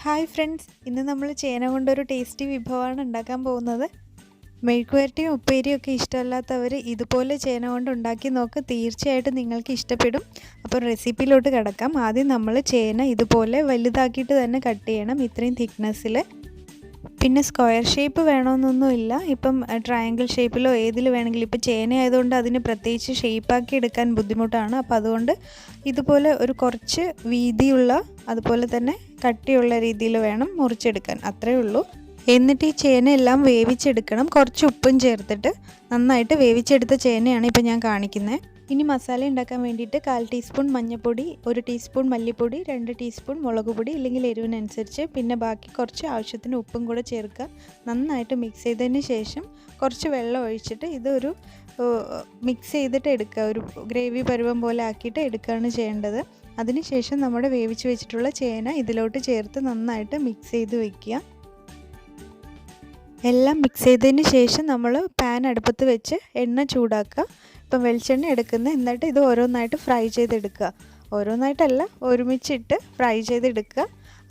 Hi friends, ഇന്ന് നമ്മൾ ചേന കൊണ്ടൊരു ടേസ്റ്റി വിഭവമാണ് ഉണ്ടാക്കാൻ പോകുന്നത്. മെഴുക്കുവരട്ടിയും ഉപ്പേരിയും ഒക്കെ ഇഷ്ടമല്ലാത്തവർ ഇതുപോലെ ചേന കൊണ്ട് ഉണ്ടാക്കി നോക്ക്, തീർച്ചയായിട്ടും നിങ്ങൾക്ക് ഇഷ്ടപ്പെടും. അപ്പോൾ റെസിപ്പിയിലോട്ട് കിടക്കാം. ആദ്യം നമ്മൾ ചേന ഇതുപോലെ വലുതാക്കിയിട്ട് തന്നെ കട്ട് ചെയ്യണം, ഇത്രയും തിക്നെസ്സിൽ. പിന്നെ സ്ക്വയർ ഷേപ്പ് വേണമെന്നൊന്നുമില്ല, ഇപ്പം ട്രയാങ്കിൾ ഷേപ്പിലോ ഏതിൽ വേണമെങ്കിലും. ഇപ്പോൾ ചേന ആയതുകൊണ്ട് അതിന് പ്രത്യേകിച്ച് ഷേപ്പാക്കി എടുക്കാൻ ബുദ്ധിമുട്ടാണ്. അപ്പോൾ അതുകൊണ്ട് ഇതുപോലെ ഒരു കുറച്ച് വീതിയുള്ള അതുപോലെ തന്നെ കട്ടിയുള്ള രീതിയിൽ വേണം മുറിച്ചെടുക്കാൻ, അത്രയേ ഉള്ളൂ. എന്നിട്ട് ഈ ചേന എല്ലാം വേവിച്ചെടുക്കണം. കുറച്ച് ഉപ്പും ചേർത്തിട്ട് നന്നായിട്ട് വേവിച്ചെടുത്ത ചേനയാണ് ഇപ്പോൾ ഞാൻ കാണിക്കുന്നത്. ഇനി മസാല ഉണ്ടാക്കാൻ വേണ്ടിയിട്ട് 1/4 ടീസ്പൂൺ മഞ്ഞൾപ്പൊടി, 1 ടീസ്പൂൺ മല്ലിപ്പൊടി, 2 ടീസ്പൂൺ മുളക് പൊടി, ഇല്ലെങ്കിൽ എരിവിനനുസരിച്ച്, പിന്നെ ബാക്കി കുറച്ച് ആവശ്യത്തിന് ഉപ്പും കൂടെ ചേർക്കുക. നന്നായിട്ട് മിക്സ് ചെയ്തതിന് ശേഷം കുറച്ച് വെള്ളം ഒഴിച്ചിട്ട് ഇതൊരു മിക്സ് ചെയ്തിട്ട് എടുക്കുക. ഒരു ഗ്രേവി പരുവം പോലെ ആക്കിയിട്ട് എടുക്കുകയാണ് ചെയ്യേണ്ടത്. അതിനുശേഷം നമ്മുടെ വേവിച്ച് വെച്ചിട്ടുള്ള ചേന ഇതിലോട്ട് ചേർത്ത് നന്നായിട്ട് മിക്സ് ചെയ്ത് വയ്ക്കുക. എല്ലാം മിക്സ് ചെയ്തതിന് ശേഷം നമ്മൾ പാൻ അടുപ്പത്ത് വെച്ച് എണ്ണ ചൂടാക്കുക. ഇപ്പം വെളിച്ചെണ്ണ എടുക്കുന്നത്, എന്നിട്ട് ഇത് ഓരോന്നായിട്ട് ഫ്രൈ ചെയ്തെടുക്കുക. ഓരോന്നായിട്ടല്ല, ഒരുമിച്ചിട്ട് ഫ്രൈ ചെയ്തെടുക്കുക,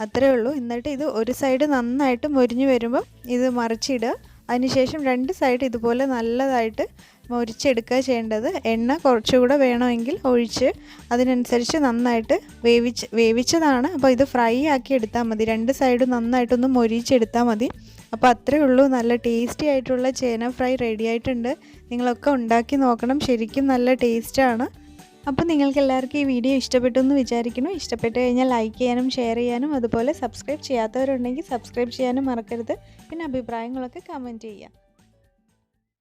അത്രയേ ഉള്ളൂ. എന്നിട്ട് ഇത് ഒരു സൈഡ് നന്നായിട്ട് മൊരിഞ്ഞ് വരുമ്പം ഇത് മറിച്ചിടുക. അതിനുശേഷം 2 സൈഡ് ഇതുപോലെ നല്ലതായിട്ട് മൊരിച്ചെടുക്കുക ചെയ്യേണ്ടത്. എണ്ണ കുറച്ചുകൂടെ വേണമെങ്കിൽ ഒഴിച്ച് അതിനനുസരിച്ച് നന്നായിട്ട് വേവിച്ചതാണ്. അപ്പോൾ ഇത് ഫ്രൈ ആക്കി എടുത്താൽ മതി. 2 സൈഡും നന്നായിട്ടൊന്ന് മൊരിച്ചെടുത്താൽ മതി. അപ്പോൾ അത്രയേ ഉള്ളൂ. നല്ല ടേസ്റ്റി ആയിട്ടുള്ള ചേന ഫ്രൈ റെഡി ആയിട്ടുണ്ട്. നിങ്ങളൊക്കെ ഉണ്ടാക്കി നോക്കണം, ശരിക്കും നല്ല ടേസ്റ്റാണ്. അപ്പോൾ നിങ്ങൾക്ക് എല്ലാവർക്കും ഈ വീഡിയോ ഇഷ്ടപ്പെട്ടു എന്ന് വിചാരിക്കുന്നു. ഇഷ്ടപ്പെട്ട് കഴിഞ്ഞാൽ ലൈക്ക് ചെയ്യാനും ഷെയർ ചെയ്യാനും, അതുപോലെ സബ്സ്ക്രൈബ് ചെയ്യാത്തവരുണ്ടെങ്കിൽ സബ്സ്ക്രൈബ് ചെയ്യാനും മറക്കരുത്. പിന്നെ അഭിപ്രായങ്ങളൊക്കെ കമൻറ്റ് ചെയ്യുക.